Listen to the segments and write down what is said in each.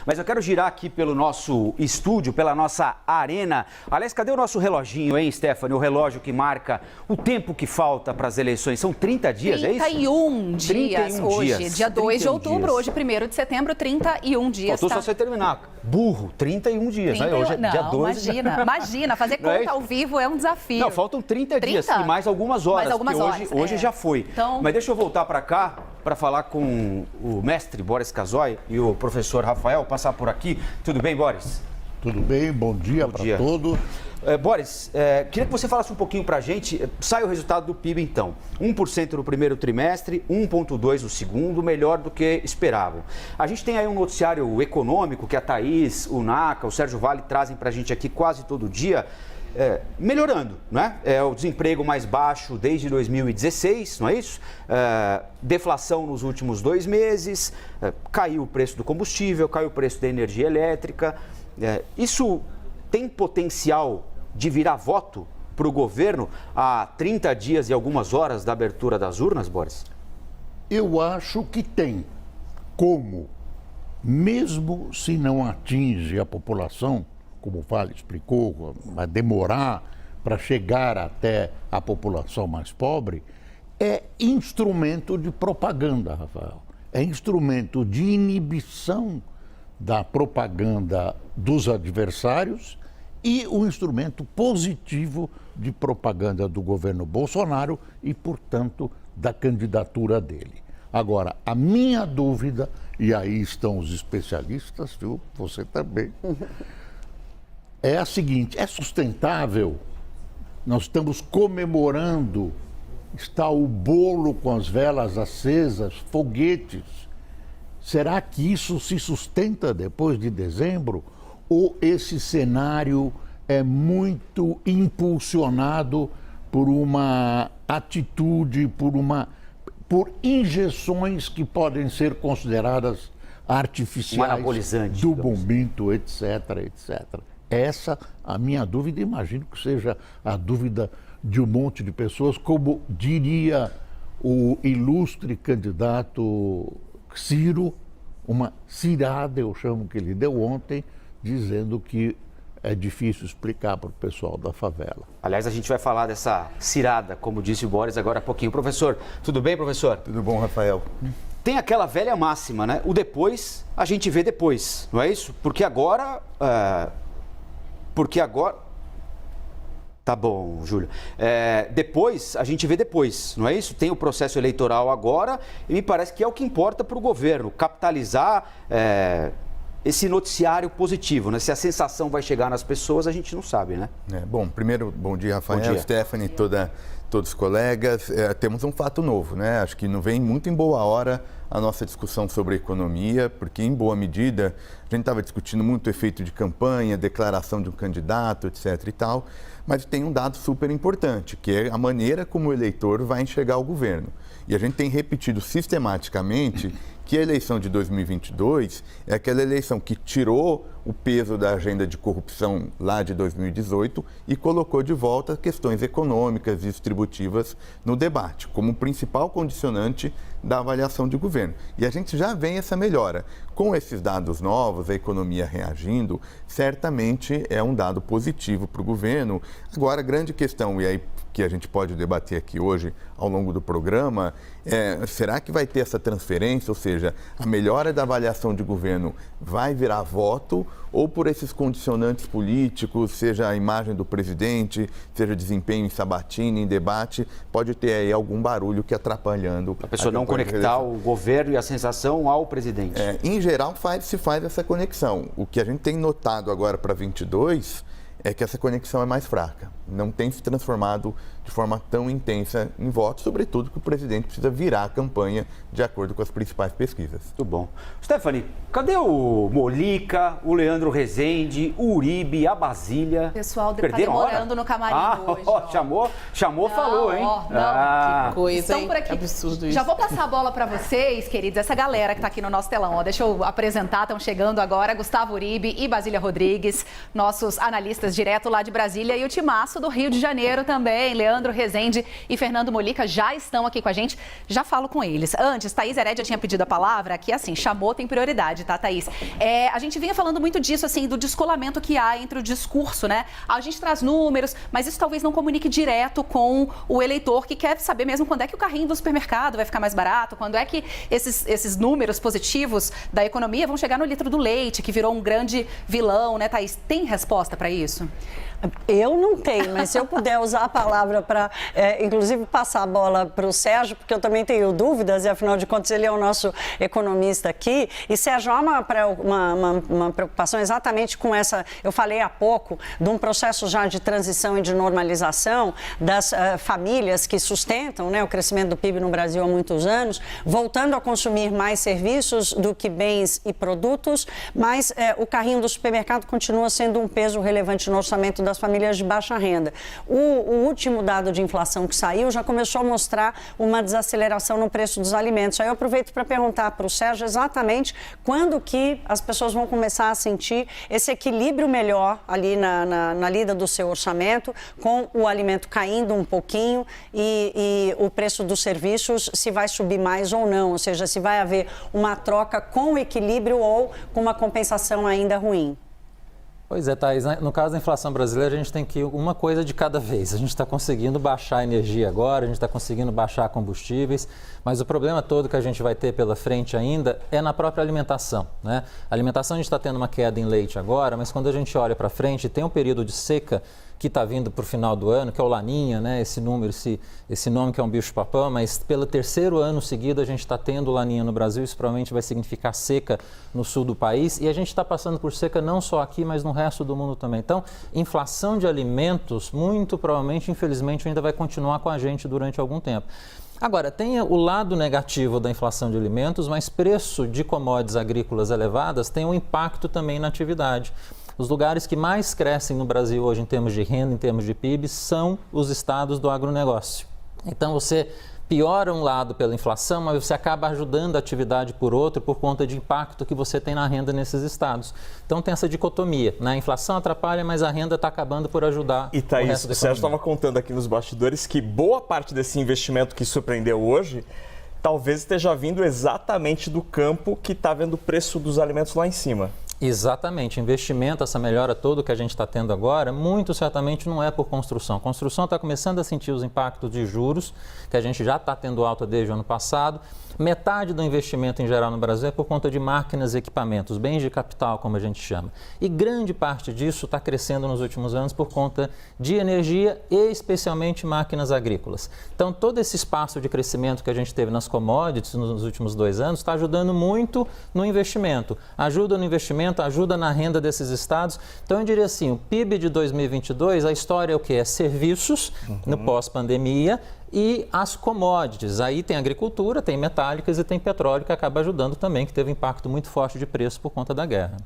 Mas eu quero girar aqui pelo nosso estúdio, pela nossa arena. Aliás, cadê o nosso reloginho, hein, Stephanie? O relógio que marca o tempo que falta para as eleições. São 30 dias, é isso? 31 dias hoje, dia 2 de outubro, dias. hoje 1º de setembro, 31 dias. Faltou só você terminar. Burro, 31 dias, né? Hoje é dia 2. Imagina, fazer conta ao vivo é um desafio. Não, faltam 30 dias e mais algumas horas, hoje já foi. Então... Mas deixa eu voltar para cá para falar com o mestre Boris Casoy e o professor Rafael, passar por aqui. Tudo bem, Boris? Tudo bem, bom dia para todos. Boris, queria que você falasse um pouquinho para a gente. Sai o resultado do PIB, então. 1% no primeiro trimestre, 1,2% no segundo, melhor do que esperavam. A gente tem aí um noticiário econômico que a Thaís, o Naca, o Sérgio Vale trazem para a gente aqui quase todo dia. Melhorando, né? É o desemprego mais baixo desde 2016, não é isso? Deflação nos últimos 2 meses, caiu o preço do combustível, caiu o preço da energia elétrica. Isso tem potencial de virar voto para o governo há 30 dias e algumas horas da abertura das urnas, Boris? Eu acho que tem. Como, mesmo se não atinge a população, como o Vale explicou, vai demorar para chegar até a população mais pobre, é instrumento de propaganda, Rafael. É instrumento de inibição da propaganda dos adversários e o instrumento positivo de propaganda do governo Bolsonaro e, portanto, da candidatura dele. Agora, a minha dúvida, e aí estão os especialistas, viu? Você também, é a seguinte: é sustentável? Nós estamos comemorando, está o bolo com as velas acesas, foguetes. Será que isso se sustenta depois de dezembro? Ou esse cenário é muito impulsionado por uma atitude, por injeções que podem ser consideradas artificiais, do bombinto, etc, etc. Essa a minha dúvida, imagino que seja a dúvida de um monte de pessoas, como diria o ilustre candidato Ciro, uma cirada, eu chamo, que ele deu ontem, dizendo que é difícil explicar para o pessoal da favela. Aliás, a gente vai falar dessa cirada, como disse o Boris agora há pouquinho. Professor, tudo bem, professor? Tudo bom, Rafael? Tem aquela velha máxima, né? O depois, a gente vê depois, não é isso? Porque agora... Tá bom, Júlio. Depois, a gente vê depois, não é isso? Tem o processo eleitoral agora e me parece que é o que importa para o governo, capitalizar esse noticiário positivo, né? Se a sensação vai chegar nas pessoas, a gente não sabe, né? Bom, primeiro, bom dia, Rafael, bom dia. Stephanie, todos os colegas. Temos um fato novo, né? Acho que não vem muito em boa hora a nossa discussão sobre economia, porque, em boa medida, a gente estava discutindo muito o efeito de campanha, declaração de um candidato, etc. e tal, mas tem um dado super importante, que é a maneira como o eleitor vai enxergar o governo. E a gente tem repetido sistematicamente que a eleição de 2022 é aquela eleição que tirou o peso da agenda de corrupção lá de 2018 e colocou de volta questões econômicas e distributivas no debate, como principal condicionante da avaliação de governo. E a gente já vê essa melhora. Com esses dados novos, a economia reagindo, certamente é um dado positivo para o governo. Agora, a grande questão, e aí que a gente pode debater aqui hoje ao longo do programa, será que vai ter essa transferência, ou seja, a melhora da avaliação de governo vai virar voto, ou por esses condicionantes políticos, seja a imagem do presidente, seja desempenho em sabatina, em debate, pode ter aí algum barulho que atrapalhando a pessoa não conectar o governo e a sensação ao presidente. Em geral, se faz essa conexão. O que a gente tem notado agora para 22 é que essa conexão é mais fraca. Não tem se transformado de forma tão intensa em votos, sobretudo que o presidente precisa virar a campanha de acordo com as principais pesquisas. Muito bom. Stephanie, cadê o Molica, o Leandro Rezende, o Uribe, a Basília? O pessoal tá demorando no camarim hoje. Chamou, falou, hein? Que coisa, estão por aqui. Que absurdo isso. Já vou passar a bola para vocês, queridos, essa galera que está aqui no nosso telão. Deixa eu apresentar, estão chegando agora Gustavo Uribe e Basília Rodrigues, nossos analistas direto lá de Brasília, e o timaço do Rio de Janeiro também, Leandro Leandro Rezende e Fernando Molica já estão aqui com a gente. Já falo com eles. Antes, Thaís Herédia tinha pedido a palavra, que assim, chamou, tem prioridade, tá, Thaís? A gente vinha falando muito disso, assim, do descolamento que há entre o discurso, né? A gente traz números, mas isso talvez não comunique direto com o eleitor que quer saber mesmo quando é que o carrinho do supermercado vai ficar mais barato, quando é que esses números positivos da economia vão chegar no litro do leite, que virou um grande vilão, né, Thaís? Tem resposta para isso? Eu não tenho, mas se eu puder usar a palavra para, inclusive, passar a bola para o Sérgio, porque eu também tenho dúvidas, e afinal de contas ele é o nosso economista aqui. E, Sérgio, há uma preocupação exatamente com essa, eu falei há pouco, de um processo já de transição e de normalização das famílias que sustentam, né, o crescimento do PIB no Brasil há muitos anos, voltando a consumir mais serviços do que bens e produtos, mas o carrinho do supermercado continua sendo um peso relevante no orçamento das famílias de baixa renda. O último dado de inflação que saiu já começou a mostrar uma desaceleração no preço dos alimentos. Aí eu aproveito para perguntar para o Sérgio exatamente quando que as pessoas vão começar a sentir esse equilíbrio melhor ali na lida do seu orçamento, com o alimento caindo um pouquinho e o preço dos serviços, se vai subir mais ou não, ou seja, se vai haver uma troca com equilíbrio ou com uma compensação ainda ruim. Pois é, Thaís, no caso da inflação brasileira, a gente tem que ir uma coisa de cada vez. A gente está conseguindo baixar a energia agora, a gente está conseguindo baixar combustíveis, mas o problema todo que a gente vai ter pela frente ainda é na própria alimentação, né? A alimentação, a gente está tendo uma queda em leite agora, mas quando a gente olha para frente, tem um período de seca que está vindo para o final do ano, que é o Laninha, né? Esse nome que é um bicho-papão, mas pelo terceiro ano seguido a gente está tendo Laninha no Brasil, isso provavelmente vai significar seca no sul do país, e a gente está passando por seca não só aqui, mas no resto do mundo também. Então, inflação de alimentos, muito provavelmente, infelizmente, ainda vai continuar com a gente durante algum tempo. Agora, tem o lado negativo da inflação de alimentos, mas preço de commodities agrícolas elevadas tem um impacto também na atividade. Os lugares que mais crescem no Brasil hoje em termos de renda, em termos de PIB, são os estados do agronegócio. Então você piora um lado pela inflação, mas você acaba ajudando a atividade por outro por conta de impacto que você tem na renda nesses estados. Então tem essa dicotomia, né? A inflação atrapalha, mas a renda está acabando por ajudar o resto da economia. O Sérgio estava contando aqui nos bastidores que boa parte desse investimento que surpreendeu hoje talvez esteja vindo exatamente do campo que está vendo o preço dos alimentos lá em cima. Exatamente, investimento, essa melhora toda que a gente está tendo agora, muito certamente não é por construção. A construção está começando a sentir os impactos de juros, que a gente já está tendo alta desde o ano passado. Metade do investimento em geral no Brasil é por conta de máquinas e equipamentos, bens de capital, como a gente chama. E grande parte disso está crescendo nos últimos anos por conta de energia e especialmente máquinas agrícolas. Então, todo esse espaço de crescimento que a gente teve nas commodities nos últimos 2 anos está ajudando muito no investimento. Ajuda no investimento, ajuda na renda desses estados. Então, eu diria assim, o PIB de 2022, a história é o quê? É serviços no pós-pandemia, e as commodities. Aí tem agricultura, tem metálicas e tem petróleo, que acaba ajudando também, que teve impacto muito forte de preço por conta da guerra.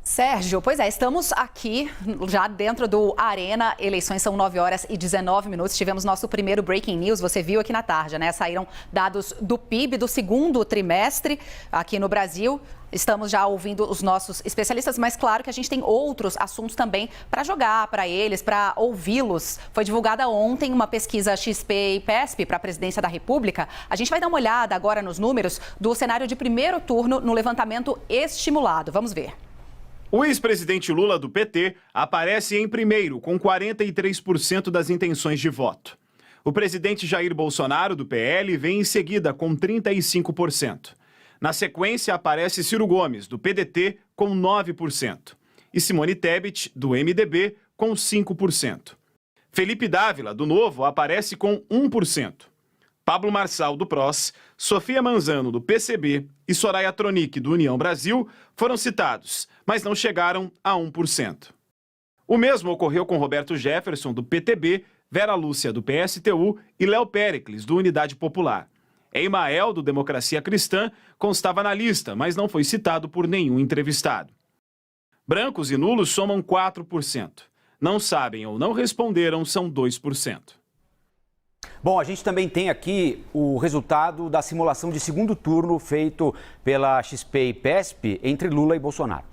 Sérgio, pois é, estamos aqui já dentro do Arena Eleições, são 9h19. Tivemos nosso primeiro Breaking News, você viu aqui na tarde, né? Saíram dados do PIB do segundo trimestre aqui no Brasil. Estamos já ouvindo os nossos especialistas, mas claro que a gente tem outros assuntos também para jogar para eles, para ouvi-los. Foi divulgada ontem uma pesquisa XP e PESP para a presidência da República. A gente vai dar uma olhada agora nos números do cenário de primeiro turno no levantamento estimulado. Vamos ver. O ex-presidente Lula, do PT, aparece em primeiro, com 43% das intenções de voto. O presidente Jair Bolsonaro, do PL, vem em seguida, com 35%. Na sequência, aparece Ciro Gomes, do PDT, com 9%. E Simone Tebet, do MDB, com 5%. Felipe Dávila, do Novo, aparece com 1%. Pablo Marçal, do PROS, Sofia Manzano, do PCB e Soraya Tronic, do União Brasil, foram citados, mas não chegaram a 1%. O mesmo ocorreu com Roberto Jefferson, do PTB, Vera Lúcia, do PSTU e Léo Péricles, do Unidade Popular. Emael, do Democracia Cristã, constava na lista, mas não foi citado por nenhum entrevistado. Brancos e nulos somam 4%. Não sabem ou não responderam são 2%. Bom, a gente também tem aqui o resultado da simulação de segundo turno feito pela XP e PESP entre Lula e Bolsonaro.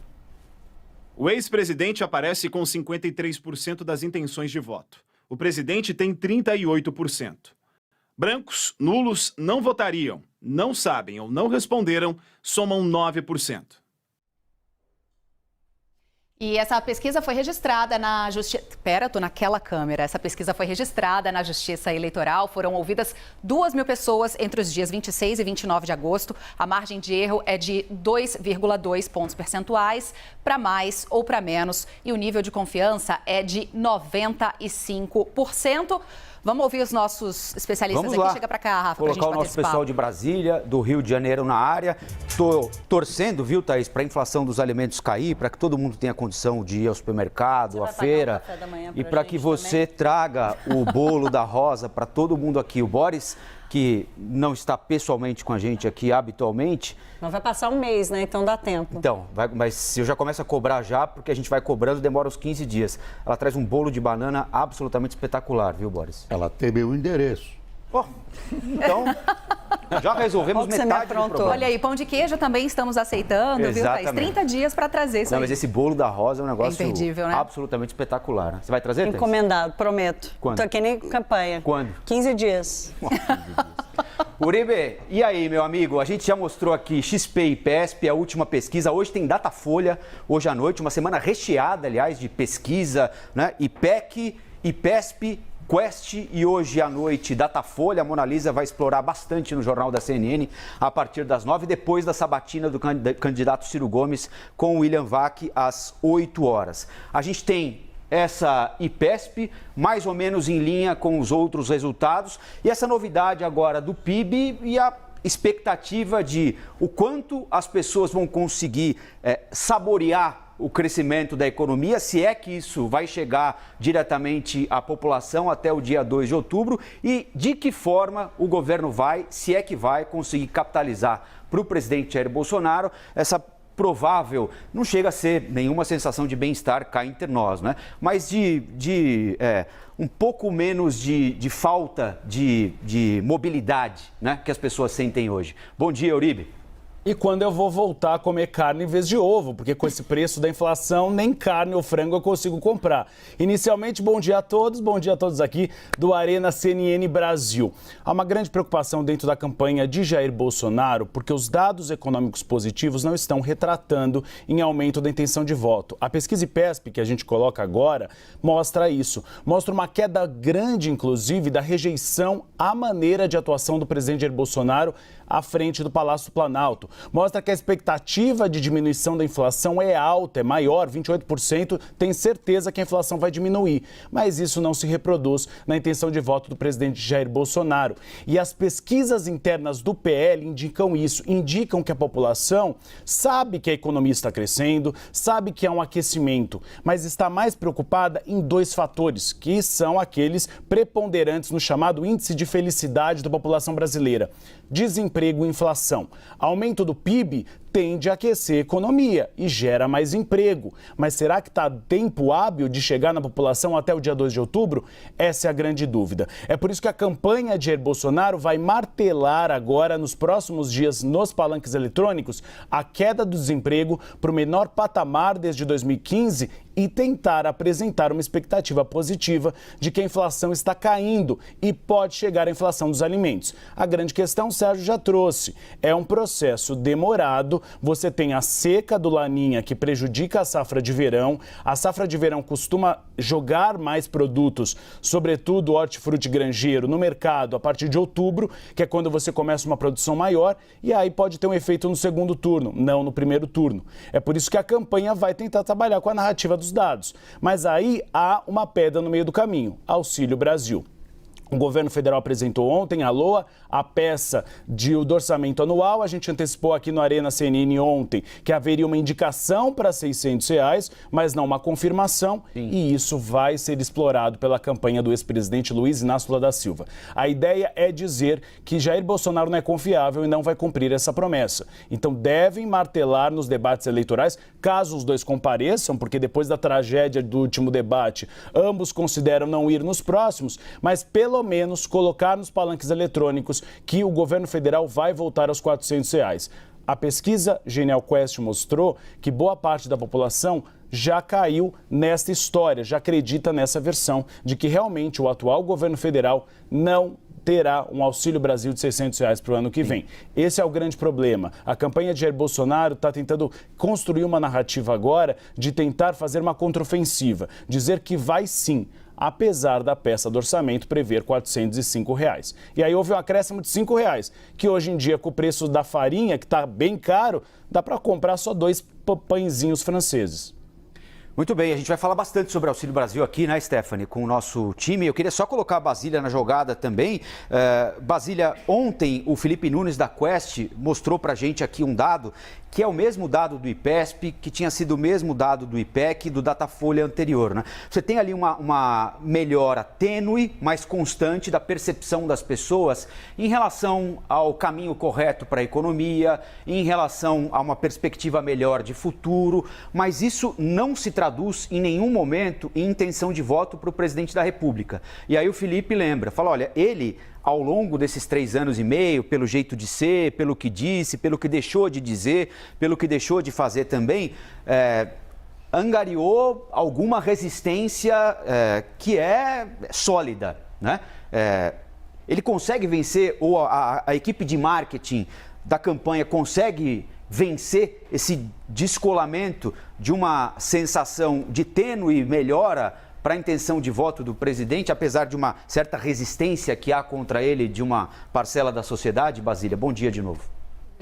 O ex-presidente aparece com 53% das intenções de voto. o presidente tem 38%. Brancos, nulos, não votariam, não sabem ou não responderam, somam 9%. E essa pesquisa foi registrada na Justiça... tô naquela câmera. Essa pesquisa foi registrada na Justiça Eleitoral. Foram ouvidas 2.000 pessoas entre os dias 26 e 29 de agosto. A margem de erro é de 2,2 pontos percentuais, para mais ou para menos. E o nível de confiança é de 95%. Vamos ouvir os nossos especialistas Vamos aqui. lá. Chega para cá, Rafa, Colocar o nosso pessoal de Brasília, do Rio de Janeiro na área. Estou torcendo, viu, Thaís, para a inflação dos alimentos cair, para que todo mundo tenha condição de ir ao supermercado, à feira. E para que você traga o bolo da Rosa para todo mundo aqui. O Boris, que não está pessoalmente com a gente aqui habitualmente. Mas vai passar um mês, né? Então dá tempo. Então, mas eu já começo a cobrar já, porque a gente vai cobrando, demora uns 15 dias. Ela traz um bolo de banana absolutamente espetacular, viu, Boris? Ela tem meu endereço. Oh, então, já resolvemos metade do problema. Olha aí, pão de queijo também estamos aceitando, Exatamente. viu, Thaís? 30 dias para trazer isso aí. Mas esse bolo da Rosa é um negócio imperdível, né? absolutamente espetacular. Você vai trazer, Thaís? Encomendado, prometo. Quando? Tô aqui nem campanha. Quando? 15 dias. Uribe, e aí, meu amigo? A gente já mostrou aqui XP e PESP, a última pesquisa. Hoje tem Datafolha, hoje à noite, uma semana recheada, aliás, de pesquisa, né? IPEC, IPESP, Quest e hoje à noite Datafolha. A Mona Lisa vai explorar bastante no Jornal da CNN a partir das 9, depois da sabatina do candidato Ciro Gomes com o William Vac às 8 horas. A gente tem essa IPESP mais ou menos em linha com os outros resultados e essa novidade agora do PIB e a expectativa de o quanto as pessoas vão conseguir saborear o crescimento da economia, se é que isso vai chegar diretamente à população até o dia 2 de outubro e de que forma o governo vai, se é que vai, conseguir capitalizar para o presidente Jair Bolsonaro essa provável, não chega a ser nenhuma sensação de bem-estar cá entre nós, né? Mas um pouco menos de falta de mobilidade, né, que as pessoas sentem hoje. Bom dia, Uribe. E quando eu vou voltar a comer carne em vez de ovo, porque com esse preço da inflação, nem carne ou frango eu consigo comprar. Inicialmente, bom dia a todos aqui do Arena CNN Brasil. Há uma grande preocupação dentro da campanha de Jair Bolsonaro, porque os dados econômicos positivos não estão retratando em aumento da intenção de voto. A pesquisa IPESP, que a gente coloca agora, mostra isso. Mostra uma queda grande, inclusive, da rejeição à maneira de atuação do presidente Jair Bolsonaro à frente do Palácio do Planalto. Mostra que a expectativa de diminuição da inflação é alta, é maior, 28% tem certeza que a inflação vai diminuir. Mas isso não se reproduz na intenção de voto do presidente Jair Bolsonaro. E as pesquisas internas do PL indicam isso, indicam que a população sabe que a economia está crescendo, sabe que há um aquecimento, mas está mais preocupada em dois fatores, que são aqueles preponderantes no chamado índice de felicidade da população brasileira: desemprego e inflação. Aumento do PIB tende a aquecer a economia e gera mais emprego. Mas será que está tempo hábil de chegar na população até o dia 2 de outubro? Essa é a grande dúvida. É por isso que a campanha de Jair Bolsonaro vai martelar agora, nos próximos dias, nos palanques eletrônicos, a queda do desemprego para o menor patamar desde 2015 e tentar apresentar uma expectativa positiva de que a inflação está caindo e pode chegar à inflação dos alimentos. A grande questão, o Sérgio já trouxe, é um processo demorado. Você tem a seca do Laninha, que prejudica a safra de verão. A safra de verão costuma jogar mais produtos, sobretudo hortifruti granjeiro, no mercado a partir de outubro, que é quando você começa uma produção maior, e aí pode ter um efeito no segundo turno, não no primeiro turno. É por isso que a campanha vai tentar trabalhar com a narrativa dos dados. Mas aí há uma pedra no meio do caminho: Auxílio Brasil. O governo federal apresentou ontem, a LOA, a peça do orçamento anual. A gente antecipou aqui no Arena CNN ontem que haveria uma indicação para R$600, mas não uma confirmação. Sim. E isso vai ser explorado pela campanha do ex-presidente Luiz Inácio Lula da Silva. A ideia é dizer que Jair Bolsonaro não é confiável e não vai cumprir essa promessa. Então devem martelar nos debates eleitorais, caso os dois compareçam, porque depois da tragédia do último debate, ambos consideram não ir nos próximos, mas pelo menos colocar nos palanques eletrônicos que o governo federal vai voltar aos R$400. A pesquisa Genial Quest mostrou que boa parte da população já caiu nesta história, já acredita nessa versão de que realmente o atual governo federal não terá um Auxílio Brasil de R$600 para o ano que vem. Esse é o grande problema. A campanha de Jair Bolsonaro está tentando construir uma narrativa agora de tentar fazer uma contraofensiva, dizer que vai sim, apesar da peça do orçamento prever R$405. E aí houve um acréscimo de R$5, que hoje em dia, com o preço da farinha, que está bem caro, dá para comprar só 2 pãezinhos franceses. Muito bem, a gente vai falar bastante sobre Auxílio Brasil aqui, né, Stephanie, com o nosso time. Eu queria só colocar a Basília na jogada também. Basília, ontem o Felipe Nunes da Quest mostrou pra gente aqui um dado que é o mesmo dado do IPESP, que tinha sido o mesmo dado do IPEC e do Datafolha anterior, né? Você tem ali uma melhora tênue, mas constante da percepção das pessoas em relação ao caminho correto para a economia, em relação a uma perspectiva melhor de futuro, mas isso não se traduz em nenhum momento em intenção de voto para o presidente da República. E aí o Felipe lembra, fala, olha, ele, ao longo desses 3 anos e meio, pelo jeito de ser, pelo que disse, pelo que deixou de dizer, pelo que deixou de fazer também, angariou alguma resistência que é sólida, né? Ele consegue vencer, ou a equipe de marketing da campanha consegue vencer esse descolamento de uma sensação de tênue melhora para a intenção de voto do presidente, apesar de uma certa resistência que há contra ele de uma parcela da sociedade? Basília, bom dia de novo.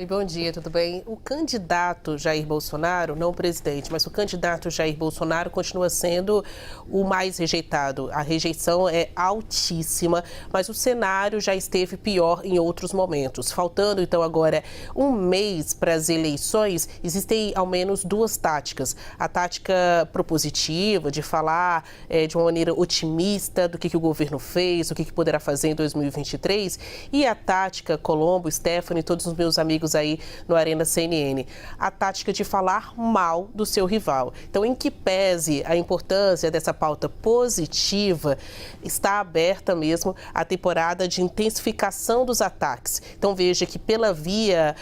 Bom dia, tudo bem? O candidato Jair Bolsonaro, não o presidente, mas o candidato Jair Bolsonaro continua sendo o mais rejeitado. A rejeição é altíssima, mas o cenário já esteve pior em outros momentos. Faltando, então, agora um mês para as eleições, existem ao menos 2 táticas. A tática propositiva, de falar de uma maneira otimista do que o governo fez, o que poderá fazer em 2023, e a tática Colombo, Stephanie, todos os meus amigos aí no Arena CNN, a tática de falar mal do seu rival. Então, em que pese a importância dessa pauta positiva, está aberta mesmo a temporada de intensificação dos ataques. Então, veja que pela via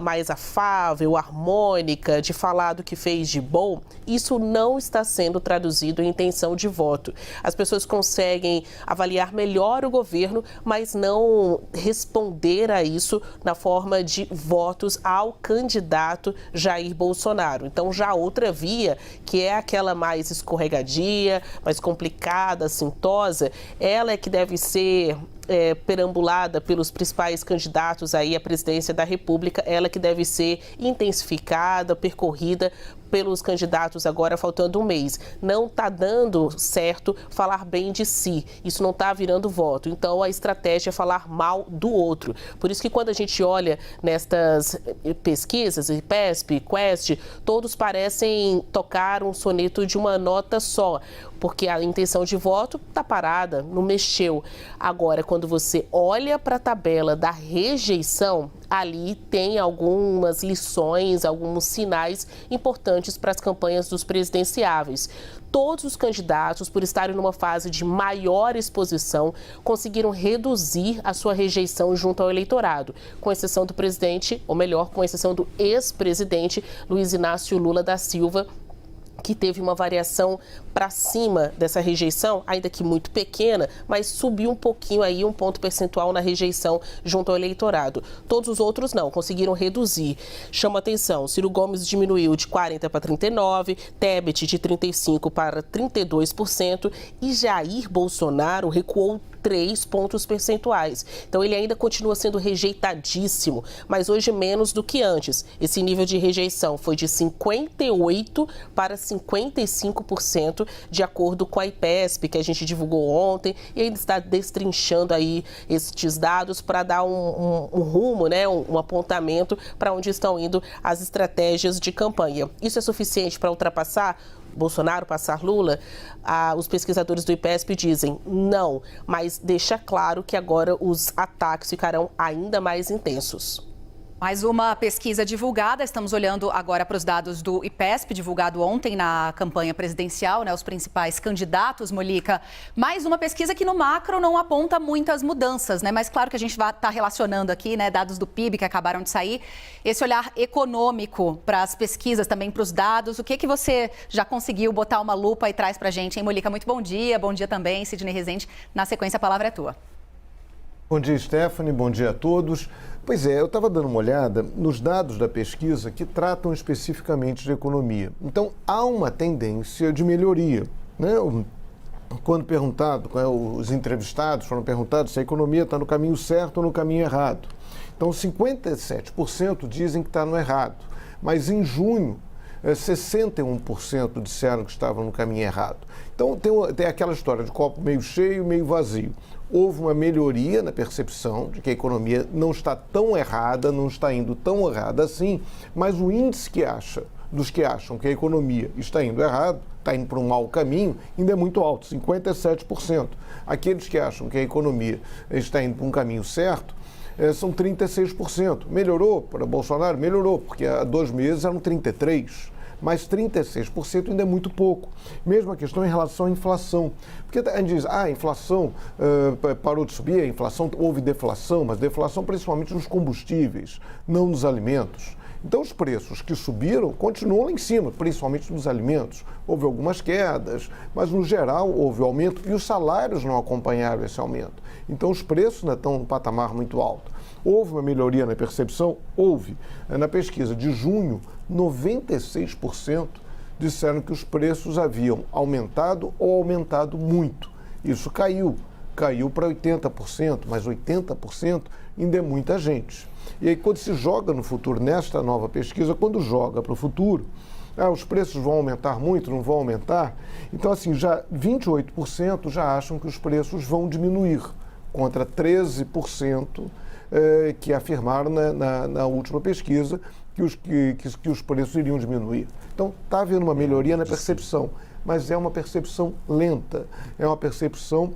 mais afável, harmônica, de falar do que fez de bom, isso não está sendo traduzido em intenção de voto. As pessoas conseguem avaliar melhor o governo, mas não responder a isso na forma de votos ao candidato Jair Bolsonaro. Então, já outra via, que é aquela mais escorregadia, mais complicada, assintosa, ela é que deve ser perambulada pelos principais candidatos aí à presidência da República, ela que deve ser intensificada, percorrida pelos candidatos agora faltando um mês. Não está dando certo falar bem de si, isso não está virando voto. Então a estratégia é falar mal do outro. Por isso que quando a gente olha nestas pesquisas, IPESP, Quest, todos parecem tocar um soneto de uma nota só, porque a intenção de voto está parada, não mexeu. Agora, quando você olha para a tabela da rejeição, ali tem algumas lições, alguns sinais importantes para as campanhas dos presidenciáveis. Todos os candidatos, por estarem numa fase de maior exposição, conseguiram reduzir a sua rejeição junto ao eleitorado, com exceção do presidente, ou melhor, com exceção do ex-presidente Luiz Inácio Lula da Silva, que teve uma variação para cima dessa rejeição, ainda que muito pequena, mas subiu um pouquinho aí, um ponto percentual na rejeição junto ao eleitorado. Todos os outros não, conseguiram reduzir. Chama atenção, Ciro Gomes diminuiu de 40% para 39%, Tebet de 35% para 32% e Jair Bolsonaro recuou 3 pontos percentuais. Então, ele ainda continua sendo rejeitadíssimo, mas hoje menos do que antes. Esse nível de rejeição foi de 58% para 55%, de acordo com a IPESP, que a gente divulgou ontem, e ainda está destrinchando aí estes dados para dar um rumo, né, um apontamento para onde estão indo as estratégias de campanha. Isso é suficiente para ultrapassar Bolsonaro, passar Lula? Os pesquisadores do IPESP dizem não, mas deixa claro que agora os ataques ficarão ainda mais intensos. Mais uma pesquisa divulgada, estamos olhando agora para os dados do IPESP, divulgado ontem na campanha presidencial, né, os principais candidatos, Molica. Mais uma pesquisa que no macro não aponta muitas mudanças, né, mas claro que a gente vai estar relacionando aqui, né, dados do PIB que acabaram de sair, esse olhar econômico para as pesquisas, também para os dados. O que você já conseguiu botar uma lupa e traz para a gente, hein, Molica? Muito bom dia também, Sidney Rezende. Na sequência, a palavra é tua. Bom dia, Stephanie, bom dia a todos. Pois é, eu estava dando uma olhada nos dados da pesquisa que tratam especificamente de economia. Então, há uma tendência de melhoria, né? Quando perguntado, os entrevistados foram perguntados se a economia está no caminho certo ou no caminho errado. Então, 57% dizem que está no errado, mas em junho, 61% disseram que estavam no caminho errado. Então, tem aquela história de copo meio cheio, meio vazio. Houve uma melhoria na percepção de que a economia não está tão errada, não está indo tão errada assim, mas o índice dos que acham que a economia está indo errado, está indo para um mau caminho, ainda é muito alto, 57%. Aqueles que acham que a economia está indo para um caminho certo, são 36%. Melhorou para Bolsonaro? Melhorou, porque há 2 meses eram 33%. Mas 36% ainda é muito pouco. Mesma questão em relação à inflação. Porque a gente diz, a inflação parou de subir, a inflação, houve deflação, mas deflação principalmente nos combustíveis, não nos alimentos. Então, os preços que subiram continuam lá em cima, principalmente nos alimentos. Houve algumas quedas, mas, no geral, houve aumento e os salários não acompanharam esse aumento. Então, os preços ainda estão num patamar muito alto. Houve uma melhoria na percepção? Houve. Na pesquisa de junho, 96% disseram que os preços haviam aumentado ou aumentado muito. Isso caiu para 80%, mas 80% ainda é muita gente. E aí, quando se joga no futuro, nesta nova pesquisa, quando joga para o futuro, os preços vão aumentar muito, não vão aumentar? Então, assim, já 28% já acham que os preços vão diminuir, contra 13% que afirmaram na última pesquisa que os preços iriam diminuir. Então, está havendo uma melhoria na percepção, mas é uma percepção lenta, é uma percepção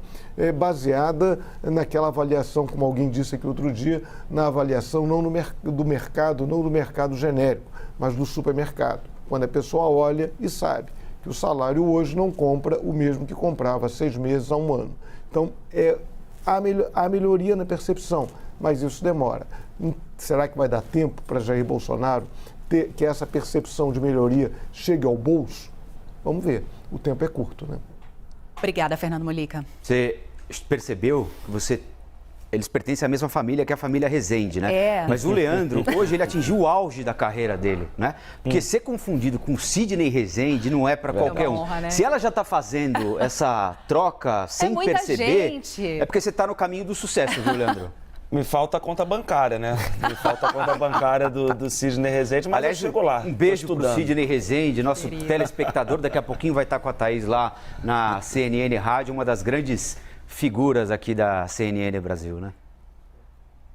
baseada naquela avaliação, como alguém disse aqui outro dia, na avaliação não do mercado genérico, mas do supermercado, quando a pessoa olha e sabe que o salário hoje não compra o mesmo que comprava há 6 meses a 1 ano. Então, há melhoria na percepção, mas isso demora. Será que vai dar tempo para Jair Bolsonaro que essa percepção de melhoria chegue ao bolso? Vamos ver. O tempo é curto, né? Obrigada, Fernando Molica. Você percebeu que eles pertencem à mesma família que a família Rezende, né? É. Mas o Leandro, hoje, ele atingiu o auge da carreira dele, né? Porque ser confundido com Sidney Rezende não é para qualquer um. Honra, né? Se ela já está fazendo essa troca sem muita perceber, gente. é porque você está no caminho do sucesso, viu, Leandro? Me falta a conta bancária, né? Me falta a conta bancária do Sidney Rezende, mas aliás, eu chego lá. Um beijo pro Sidney Rezende, nosso telespectador. Daqui a pouquinho vai estar com a Thaís lá na CNN Rádio, uma das grandes figuras aqui da CNN Brasil, né?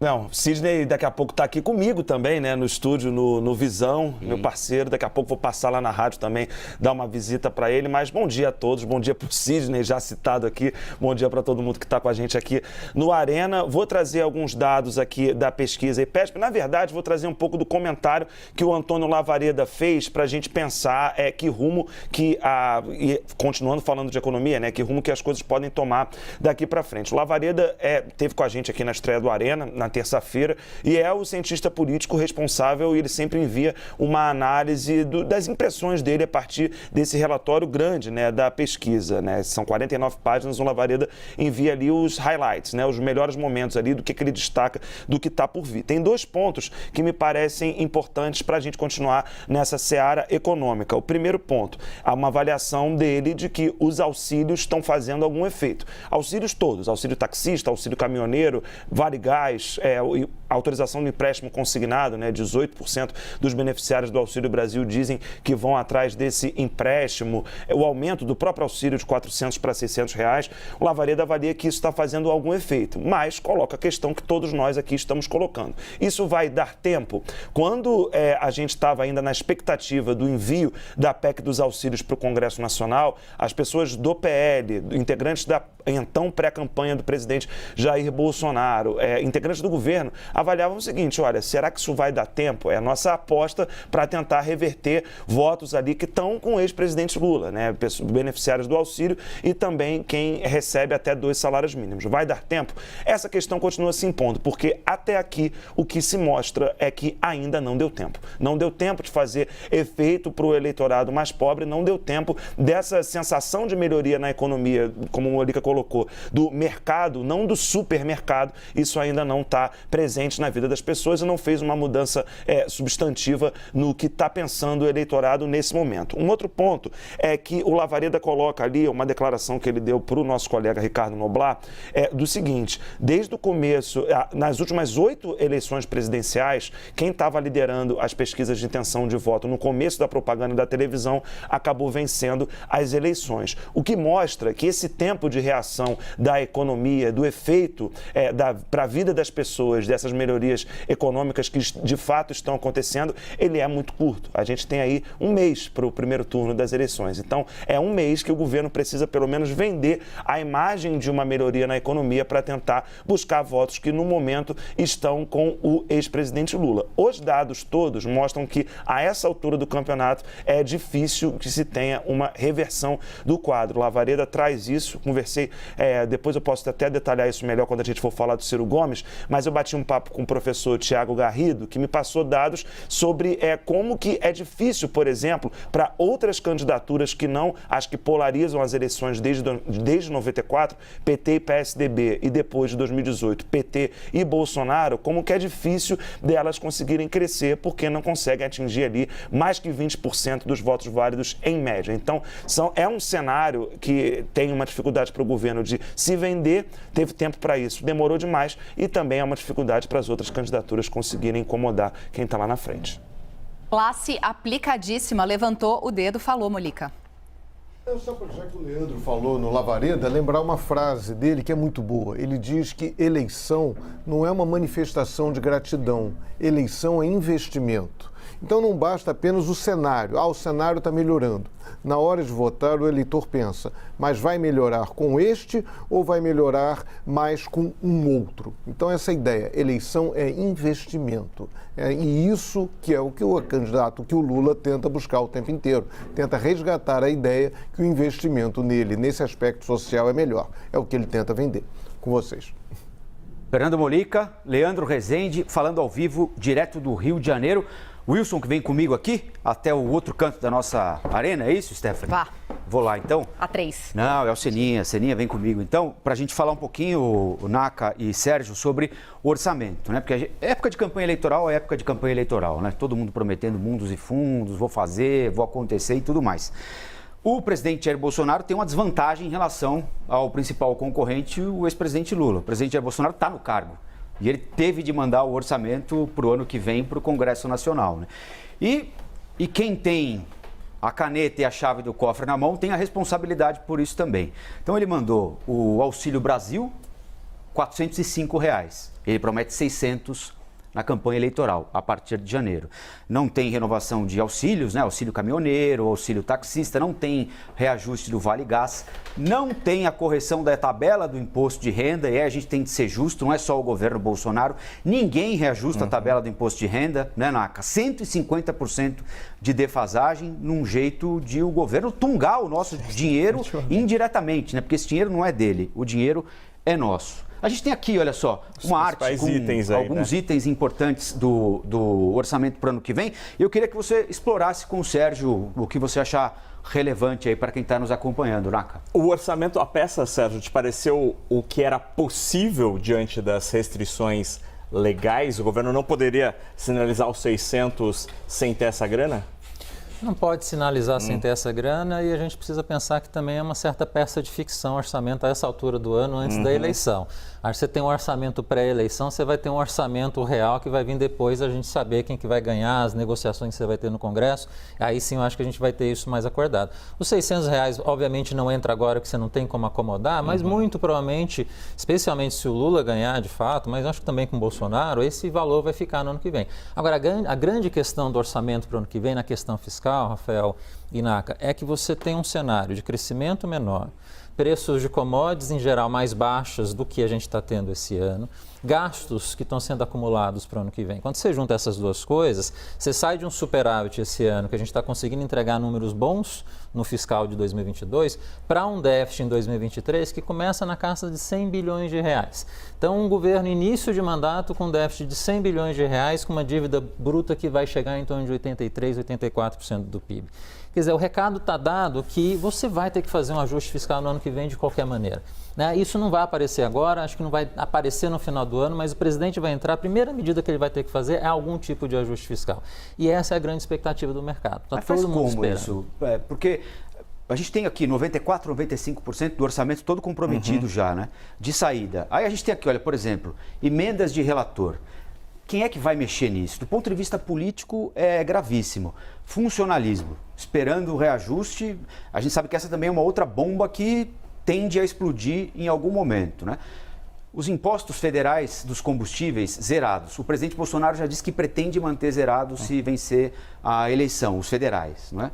Não, Sidney daqui a pouco está aqui comigo também, né, no estúdio, no Visão, meu parceiro. Daqui a pouco vou passar lá na rádio também, dar uma visita para ele. Mas bom dia a todos, bom dia para o Sidney, já citado aqui. Bom dia para todo mundo que está com a gente aqui no Arena. Vou trazer alguns dados aqui da pesquisa IPESP. Na verdade, vou trazer um pouco do comentário que o Antônio Lavareda fez para a gente pensar que rumo e continuando falando de economia, né, que rumo que as coisas podem tomar daqui para frente. O Lavareda esteve com a gente aqui na estreia do Arena, na terça-feira, e é o cientista político responsável, e ele sempre envia uma análise das impressões dele a partir desse relatório grande, né, da pesquisa, né? São 49 páginas, o Lavareda envia ali os highlights, né, os melhores momentos ali do que ele destaca do que está por vir. Tem 2 pontos que me parecem importantes para a gente continuar nessa seara econômica. O primeiro ponto, há uma avaliação dele de que os auxílios estão fazendo algum efeito. Auxílios todos, auxílio taxista, auxílio caminhoneiro, Vale Gás, autorização do empréstimo consignado, né? 18% dos beneficiários do Auxílio Brasil dizem que vão atrás desse empréstimo. O aumento do próprio auxílio de R$400 para R$600, o Lavareda avalia que isso está fazendo algum efeito, mas coloca a questão que todos nós aqui estamos colocando. Isso vai dar tempo? Quando a gente estava ainda na expectativa do envio da PEC dos auxílios para o Congresso Nacional, as pessoas do PL, integrantes da então pré-campanha do presidente Jair Bolsonaro, integrantes do governo, avaliavam o seguinte, olha, será que isso vai dar tempo? É a nossa aposta para tentar reverter votos ali que estão com o ex-presidente Lula, né? Beneficiários do auxílio e também quem recebe até 2 salários mínimos. Vai dar tempo? Essa questão continua se impondo, porque até aqui o que se mostra é que ainda não deu tempo. Não deu tempo de fazer efeito para o eleitorado mais pobre, não deu tempo dessa sensação de melhoria na economia, como o Molica colocou, do mercado, não do supermercado. Isso ainda não está presente na vida das pessoas e não fez uma mudança substantiva no que está pensando o eleitorado nesse momento. Um outro ponto é que o Lavareda coloca ali uma declaração que ele deu para o nosso colega Ricardo Noblat, do seguinte, desde o começo, nas últimas 8 eleições presidenciais, quem estava liderando as pesquisas de intenção de voto no começo da propaganda da televisão acabou vencendo as eleições. O que mostra que esse tempo de reação da economia, do efeito para a vida das pessoas, dessas melhorias econômicas que de fato estão acontecendo, ele é muito curto. A gente tem aí um mês para o primeiro turno das eleições. Então, é um mês que o governo precisa pelo menos vender a imagem de uma melhoria na economia para tentar buscar votos que no momento estão com o ex-presidente Lula. Os dados todos mostram que a essa altura do campeonato é difícil que se tenha uma reversão do quadro. Lavareda traz isso, conversei, depois eu posso até detalhar isso melhor quando a gente for falar do Ciro Gomes, mas eu bati um papo com o professor Tiago Garrido, que me passou dados sobre como que é difícil, por exemplo, para outras candidaturas que não as que polarizam as eleições desde 94, PT e PSDB, e depois de 2018, PT e Bolsonaro, como que é difícil delas conseguirem crescer, porque não conseguem atingir ali mais que 20% dos votos válidos em média. Então, é um cenário que tem uma dificuldade para o governo de se vender, teve tempo para isso, demorou demais, e também é uma dificuldade para as outras candidaturas conseguirem incomodar quem está lá na frente. Classe aplicadíssima, levantou o dedo, falou, Molica. Só para já que o Leandro falou no Lavareda, lembrar uma frase dele que é muito boa. Ele diz que eleição não é uma manifestação de gratidão, eleição é investimento. Então não basta apenas o cenário. O cenário está melhorando. Na hora de votar, o eleitor pensa, mas vai melhorar com este ou vai melhorar mais com um outro? Então essa ideia, eleição é investimento. E isso que é o que o candidato, que o Lula tenta buscar o tempo inteiro. Tenta resgatar a ideia que o investimento nele, nesse aspecto social, é melhor. É o que ele tenta vender. Com vocês. Fernando Molica, Leandro Rezende, falando ao vivo, direto do Rio de Janeiro. Wilson, que vem comigo aqui, até o outro canto da nossa arena, é isso, Stephanie? Vá. Vou lá, então. A3. Não, é o Seninha. Seninha vem comigo. Então, para a gente falar um pouquinho, o Naka e Sérgio, sobre o orçamento, né? Porque época de campanha eleitoral é época de campanha eleitoral, né? Todo mundo prometendo mundos e fundos, vou fazer, vou acontecer e tudo mais. O presidente Jair Bolsonaro tem uma desvantagem em relação ao principal concorrente, o ex-presidente Lula. O presidente Jair Bolsonaro está no cargo. E ele teve de mandar o orçamento para o ano que vem para o Congresso Nacional, né? E quem tem a caneta e a chave do cofre na mão tem a responsabilidade por isso também. Então ele mandou o Auxílio Brasil, R$ 405. Ele promete 600 na campanha eleitoral, a partir de janeiro. Não tem renovação de auxílios, né? Auxílio caminhoneiro, auxílio taxista, não tem reajuste do Vale Gás, não tem a correção da tabela do imposto de renda, e aí a gente tem que ser justo, não é só o governo Bolsonaro, ninguém reajusta a tabela do imposto de renda, né, Naka? 150% de defasagem num jeito de o governo tungar o nosso dinheiro indiretamente, né? Porque esse dinheiro não é dele, o dinheiro é nosso. A gente tem aqui, olha só, uma arte com alguns itens importantes do orçamento para o ano que vem. E eu queria que você explorasse com o Sérgio o que você achar relevante aí para quem está nos acompanhando, Naka. O orçamento, a peça, Sérgio, te pareceu o que era possível diante das restrições legais? O governo não poderia sinalizar os 600 sem ter essa grana? Não pode sinalizar sem ter essa grana, e a gente precisa pensar que também é uma certa peça de ficção, orçamento a essa altura do ano, antes da eleição. Aí você tem um orçamento pré-eleição, você vai ter um orçamento real que vai vir depois a gente saber quem que vai ganhar, as negociações que você vai ter no Congresso. Aí sim eu acho que a gente vai ter isso mais acordado. Os R$600 obviamente não entra agora, que você não tem como acomodar, mas muito provavelmente, especialmente se o Lula ganhar de fato, mas acho que também com o Bolsonaro, esse valor vai ficar no ano que vem. Agora, a grande questão do orçamento para o ano que vem, na questão fiscal, Rafael e Naka, é que você tem um cenário de crescimento menor, preços de commodities em geral mais baixos do que a gente está tendo esse ano, gastos que estão sendo acumulados para o ano que vem. Quando você junta essas duas coisas, você sai de um superávit esse ano, que a gente está conseguindo entregar números bons no fiscal de 2022, para um déficit em 2023 que começa na casa de 100 bilhões de reais. Então, um governo início de mandato com déficit de 100 bilhões de reais, com uma dívida bruta que vai chegar em torno de 83%, 84% do PIB. Quer dizer, o recado está dado que você vai ter que fazer um ajuste fiscal no ano que vem de qualquer maneira. Né? Isso não vai aparecer agora, acho que não vai aparecer no final do ano, mas o presidente vai entrar, a primeira medida que ele vai ter que fazer é algum tipo de ajuste fiscal. E essa é a grande expectativa do mercado. Tá todo mundo esperando. Isso? Porque a gente tem aqui 94%, 95% do orçamento todo comprometido já, né? De saída. Aí a gente tem aqui, olha, por exemplo, emendas de relator. Quem é que vai mexer nisso? Do ponto de vista político, é gravíssimo. Funcionalismo, esperando o reajuste. A gente sabe que essa também é uma outra bomba que tende a explodir em algum momento, né? Os impostos federais dos combustíveis zerados. O presidente Bolsonaro já disse que pretende manter zerados se vencer a eleição, os federais, não é?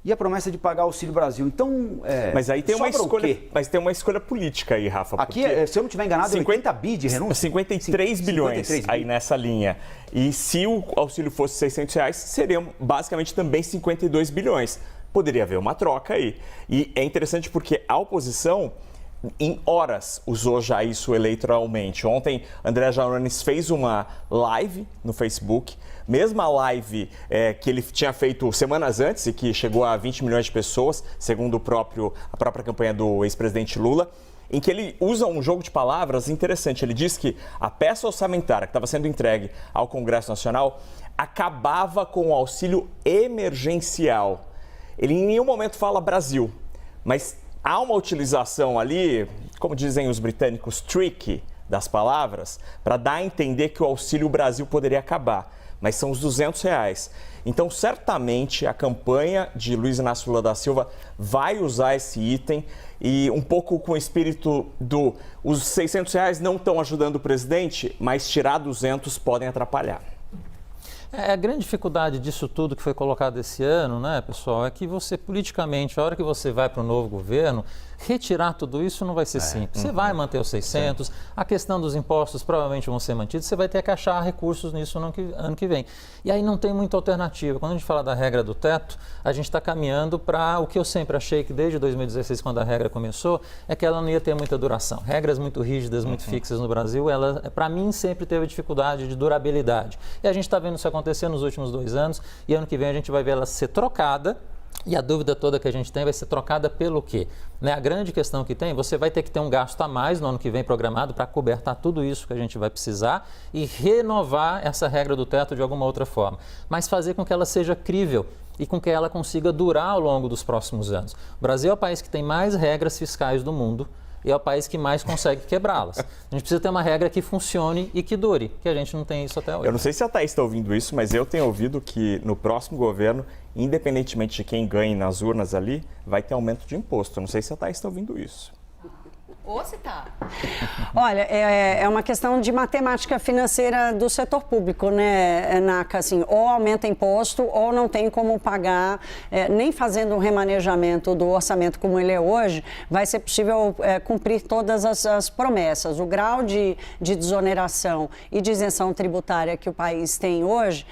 E a promessa de pagar o Auxílio Brasil. Então, mas aí tem uma escolha, mas tem uma escolha política aí, Rafa. Aqui, se eu não estiver enganado, 50 bi de renúncia. 53 bilhões 53 aí nessa linha. E se o auxílio fosse R$600, seriam basicamente também 52 bilhões. Poderia haver uma troca aí. E é interessante porque a oposição, em horas, usou já isso eleitoralmente. Ontem, André Janones fez uma live no Facebook, mesma live que ele tinha feito semanas antes e que chegou a 20 milhões de pessoas, segundo a própria campanha do ex-presidente Lula, em que ele usa um jogo de palavras interessante. Ele diz que a peça orçamentária que estava sendo entregue ao Congresso Nacional acabava com o auxílio emergencial. Ele em nenhum momento fala Brasil, mas há uma utilização ali, como dizem os britânicos, tricky das palavras, para dar a entender que o Auxílio Brasil poderia acabar, mas são os R$200. Então, certamente, a campanha de Luiz Inácio Lula da Silva vai usar esse item e um pouco com o espírito do os R$600 não estão ajudando o presidente, mas tirar 200 podem atrapalhar. A grande dificuldade disso tudo que foi colocado esse ano, né, pessoal, é que você politicamente, a hora que você vai para o novo governo, retirar tudo isso não vai ser simples. Você vai manter os 600, a questão dos impostos provavelmente vão ser mantidos, você vai ter que achar recursos nisso no ano que vem. E aí não tem muita alternativa. Quando a gente fala da regra do teto, a gente está caminhando para o que eu sempre achei que desde 2016, quando a regra começou, é que ela não ia ter muita duração. Regras muito rígidas, muito fixas no Brasil, ela, para mim, sempre teve dificuldade de durabilidade. E a gente está vendo isso acontecer nos últimos 2 anos e ano que vem a gente vai ver ela ser trocada. E a dúvida toda que a gente tem vai ser trocada pelo quê? Né? A grande questão que tem, você vai ter que ter um gasto a mais no ano que vem programado para cobertar tudo isso que a gente vai precisar e renovar essa regra do teto de alguma outra forma. Mas fazer com que ela seja crível e com que ela consiga durar ao longo dos próximos anos. O Brasil é o país que tem mais regras fiscais do mundo e é o país que mais consegue quebrá-las. A gente precisa ter uma regra que funcione e que dure, que a gente não tem isso até hoje. Eu não sei se a Thaís está ouvindo isso, mas eu tenho ouvido que no próximo governo, independentemente de quem ganhe nas urnas ali, vai ter aumento de imposto. Eu não sei se a Thaís está ouvindo isso. Ou se tá. Olha, é uma questão de matemática financeira do setor público, né, Naca? Assim, ou aumenta imposto ou não tem como pagar, nem fazendo um remanejamento do orçamento como ele é hoje, vai ser possível cumprir todas as promessas. O grau de desoneração e de isenção tributária que o país tem hoje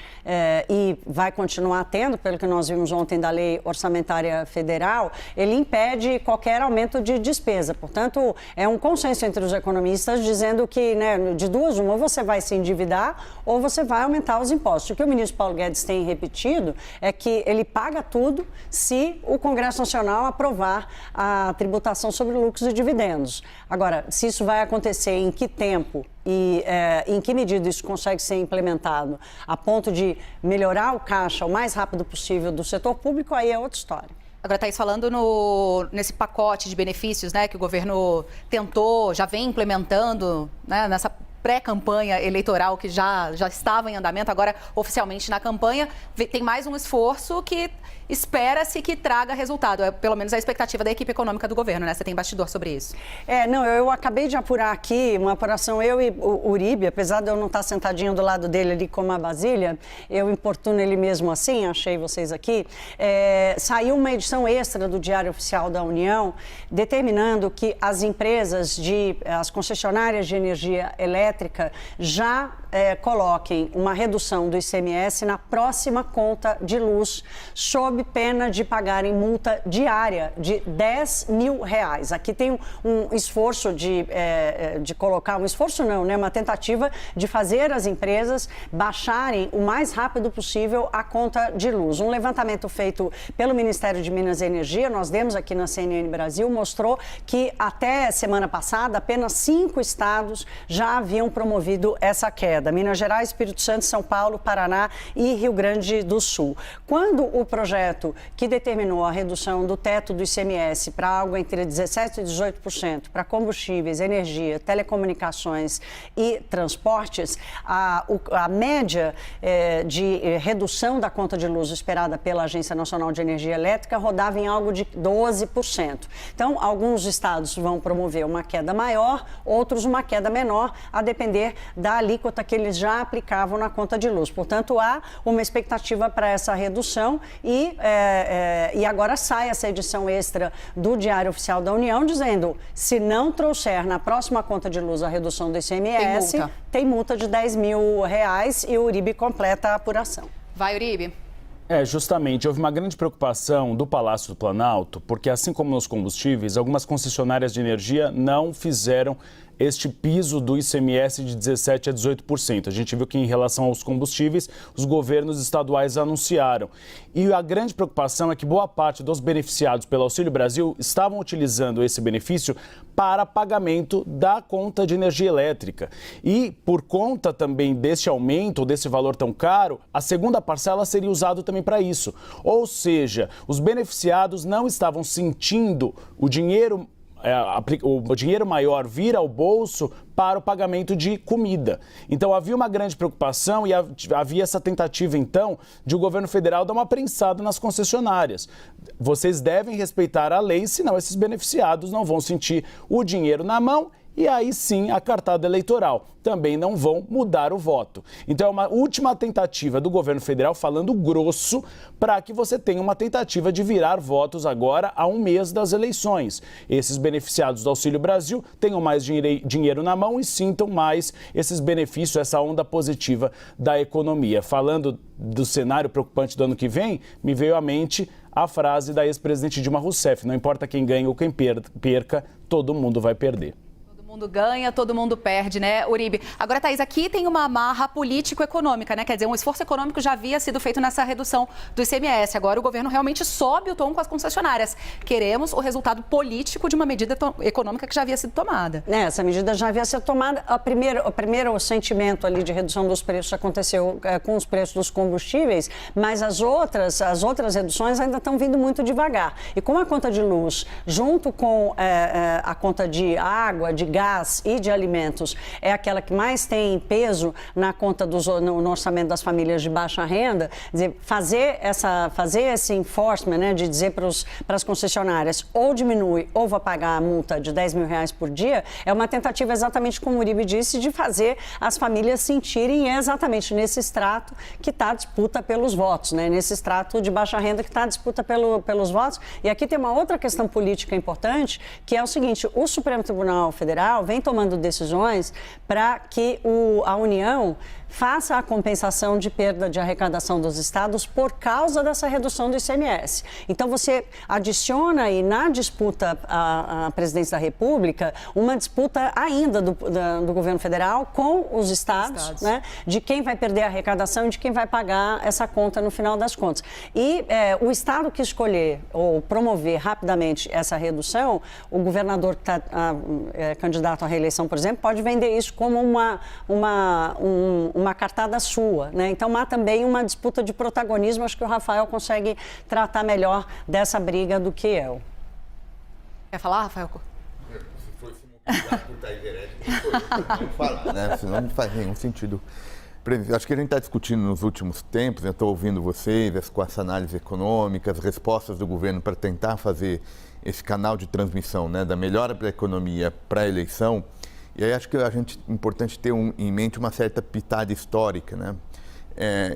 e vai continuar tendo, pelo que nós vimos ontem da Lei Orçamentária Federal, ele impede qualquer aumento de despesa. Portanto, é um consenso entre os economistas dizendo que, né, de duas, uma, você vai se endividar ou você vai aumentar os impostos. O que o ministro Paulo Guedes tem repetido é que ele paga tudo se o Congresso Nacional aprovar a tributação sobre lucros e dividendos. Agora, se isso vai acontecer, em que tempo e em que medida isso consegue ser implementado a ponto de melhorar o caixa o mais rápido possível do setor público, aí é outra história. Agora, Thaís, falando nesse pacote de benefícios, né, que o governo tentou, já vem implementando, né, nessa pré-campanha eleitoral que já estava em andamento, agora oficialmente na campanha, tem mais um esforço que espera-se que traga resultado. É pelo menos a expectativa da equipe econômica do governo, né? Você tem bastidor sobre isso. Eu acabei de apurar aqui uma apuração, eu e o Uribe, apesar de eu não estar sentadinho do lado dele ali como a Basília, eu importuno ele mesmo assim, achei vocês aqui, saiu uma edição extra do Diário Oficial da União, determinando que as empresas, as concessionárias de energia elétrica já coloquem uma redução do ICMS na próxima conta de luz, sob pena de pagarem multa diária de R$10 mil. Aqui tem um esforço de colocar, um esforço não, né? Uma tentativa de fazer as empresas baixarem o mais rápido possível a conta de luz. Um levantamento feito pelo Ministério de Minas e Energia, nós demos aqui na CNN Brasil, mostrou que até semana passada apenas 5 estados já haviam promovido essa queda. Minas Gerais, Espírito Santo, São Paulo, Paraná e Rio Grande do Sul. Quando o projeto que determinou a redução do teto do ICMS para algo entre 17% e 18%, para combustíveis, energia, telecomunicações e transportes, a média de redução da conta de luz esperada pela Agência Nacional de Energia Elétrica rodava em algo de 12%. Então, alguns estados vão promover uma queda maior, outros uma queda menor, a depender da alíquota que eles já aplicavam na conta de luz. Portanto, há uma expectativa para essa redução e agora sai essa edição extra do Diário Oficial da União dizendo, se não trouxer na próxima conta de luz a redução do ICMS, tem multa de R$10 mil e o Uribe completa a apuração. Vai, Uribe. Justamente, houve uma grande preocupação do Palácio do Planalto, porque assim como nos combustíveis, algumas concessionárias de energia não fizeram este piso do ICMS de 17% a 18%. A gente viu que em relação aos combustíveis, os governos estaduais anunciaram. E a grande preocupação é que boa parte dos beneficiados pelo Auxílio Brasil estavam utilizando esse benefício para pagamento da conta de energia elétrica. E por conta também desse aumento, desse valor tão caro, a segunda parcela seria usada também para isso. Ou seja, os beneficiados não estavam sentindo o dinheiro maior vir ao bolso para o pagamento de comida. Então, havia uma grande preocupação e havia essa tentativa, então, de o governo federal dar uma prensada nas concessionárias. Vocês devem respeitar a lei, senão esses beneficiados não vão sentir o dinheiro na mão e aí sim a cartada eleitoral. Também não vão mudar o voto. Então é uma última tentativa do governo federal, falando grosso, para que você tenha uma tentativa de virar votos agora a um mês das eleições. Esses beneficiados do Auxílio Brasil tenham mais dinheiro na mão e sintam mais esses benefícios, essa onda positiva da economia. Falando do cenário preocupante do ano que vem, me veio à mente a frase da ex-presidente Dilma Rousseff: não importa quem ganha ou quem perca, todo mundo vai perder. Todo mundo ganha, todo mundo perde, né, Uribe? Agora, Thaís, aqui tem uma amarra político-econômica, né? Quer dizer, um esforço econômico já havia sido feito nessa redução do ICMS. Agora o governo realmente sobe o tom com as concessionárias. Queremos o resultado político de uma medida econômica que já havia sido tomada. Essa medida já havia sido tomada. O primeiro sentimento ali de redução dos preços aconteceu com os preços dos combustíveis, mas as outras reduções ainda estão vindo muito devagar. E com a conta de luz, junto com a conta de água, de gás e de alimentos, é aquela que mais tem peso na conta no orçamento das famílias de baixa renda, dizer, fazer esse enforcement, né, de dizer para as concessionárias ou diminui ou vai pagar a multa de R$10 mil por dia, é uma tentativa exatamente como o Uribe disse, de fazer as famílias sentirem exatamente nesse extrato que está a disputa pelos votos, né, nesse extrato de baixa renda que está a disputa pelos votos. E aqui tem uma outra questão política importante, que é o seguinte: o Supremo Tribunal Federal vem tomando decisões para que a União faça a compensação de perda de arrecadação dos estados por causa dessa redução do ICMS. Então, você adiciona aí na disputa à presidência da República uma disputa ainda do governo federal com os estados. Né, de quem vai perder a arrecadação e de quem vai pagar essa conta no final das contas. E o estado que escolher ou promover rapidamente essa redução, o governador que está candidato à reeleição, por exemplo, pode vender isso como uma cartada sua, né? Então há também uma disputa de protagonismo. Acho que o Rafael consegue tratar melhor dessa briga do que eu. Quer falar, Rafael? Se for por Thaís Heredi, não falar, né? Senão não faz nenhum sentido. Acho que a gente está discutindo nos últimos tempos, eu estou ouvindo vocês com essa análise econômica, as respostas do governo para tentar fazer esse canal de transmissão, né, da melhora da economia para a eleição. E aí acho que é importante ter em mente uma certa pitada histórica, né,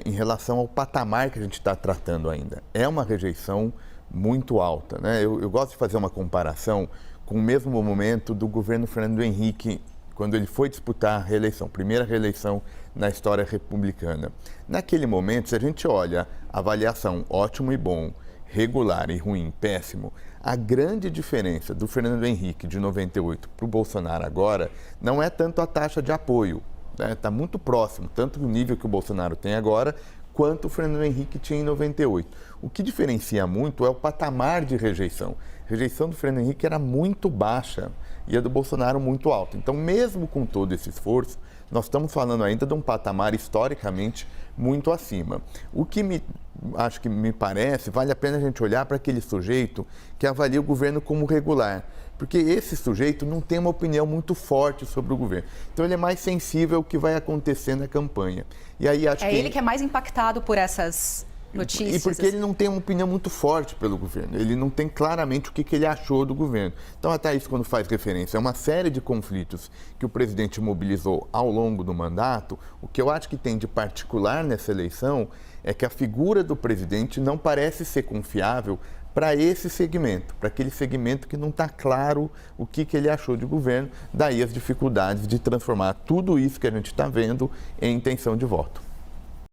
em relação ao patamar que a gente está tratando ainda. É uma rejeição muito alta, né? Eu gosto de fazer uma comparação com o mesmo momento do governo Fernando Henrique, quando ele foi disputar a reeleição, primeira reeleição na história republicana. Naquele momento, se a gente olha a avaliação ótimo e bom, regular e ruim, péssimo, a grande diferença do Fernando Henrique de 98 para o Bolsonaro agora não é tanto a taxa de apoio, né? Está muito próximo, tanto do nível que o Bolsonaro tem agora, quanto o Fernando Henrique tinha em 98. O que diferencia muito é o patamar de rejeição. A rejeição do Fernando Henrique era muito baixa e a do Bolsonaro muito alta. Então, mesmo com todo esse esforço, nós estamos falando ainda de um patamar historicamente muito acima. O que me parece, vale a pena a gente olhar para aquele sujeito que avalia o governo como regular, porque esse sujeito não tem uma opinião muito forte sobre o governo. Então ele é mais sensível ao que vai acontecer na campanha. E aí acho que ele que é mais impactado por essas notícias. E porque ele não tem uma opinião muito forte pelo governo. Ele não tem claramente o que ele achou do governo. Então, até isso, quando faz referência a uma série de conflitos que o presidente mobilizou ao longo do mandato, o que eu acho que tem de particular nessa eleição é que a figura do presidente não parece ser confiável para esse segmento, para aquele segmento que não está claro o que ele achou de governo, daí as dificuldades de transformar tudo isso que a gente está vendo em intenção de voto.